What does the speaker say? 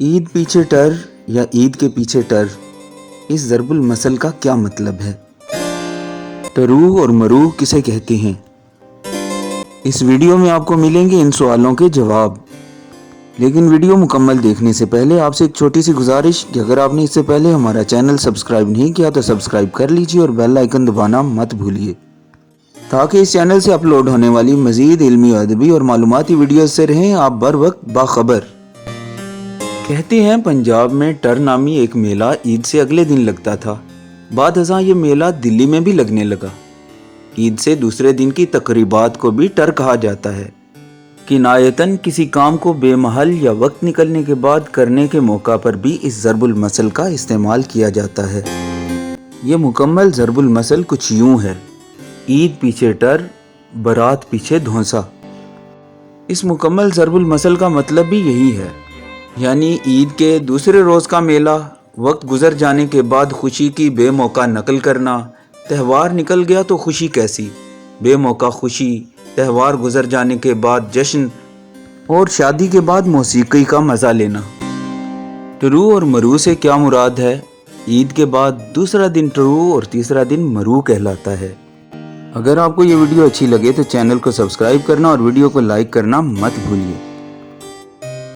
عید پیچھے ٹر یا عید کے پیچھے ٹر، اس ضرب المثل کا کیا مطلب ہے؟ ٹرو اور مرو کسے کہتے ہیں؟ اس ویڈیو میں آپ کو ملیں گے ان سوالوں کے جواب۔ لیکن ویڈیو مکمل دیکھنے سے پہلے آپ سے ایک چھوٹی سی گزارش کہ اگر آپ نے اس سے پہلے ہمارا چینل سبسکرائب نہیں کیا تو سبسکرائب کر لیجئے اور بیل آئیکن دبانا مت بھولیے، تاکہ اس چینل سے اپلوڈ ہونے والی مزید علمی، ادبی اور معلوماتی ویڈیوز سے رہیں آپ بر وقت باخبر۔ کہتے ہیں پنجاب میں ٹر نامی ایک میلہ عید سے اگلے دن لگتا تھا۔ بعد ازاں یہ میلہ دلی میں بھی لگنے لگا۔ عید سے دوسرے دن کی تقریبات کو بھی ٹر کہا جاتا ہے۔ کنایتاً کسی کام کو بے محل یا وقت نکلنے کے بعد کرنے کے موقع پر بھی اس ضرب المثل کا استعمال کیا جاتا ہے۔ یہ مکمل ضرب المثل کچھ یوں ہے: عید پیچھے ٹر، برات پیچھے دھونسا۔ اس مکمل ضرب المثل کا مطلب بھی یہی ہے، یعنی عید کے دوسرے روز کا میلہ، وقت گزر جانے کے بعد خوشی کی بے موقع نقل کرنا۔ تہوار نکل گیا تو خوشی کیسی، بے موقع خوشی، تہوار گزر جانے کے بعد جشن، اور شادی کے بعد موسیقی کا مزہ لینا۔ ٹرو اور مرو سے کیا مراد ہے؟ عید کے بعد دوسرا دن ٹرو اور تیسرا دن مرو کہلاتا ہے۔ اگر آپ کو یہ ویڈیو اچھی لگے تو چینل کو سبسکرائب کرنا اور ویڈیو کو لائک کرنا مت بھولیے۔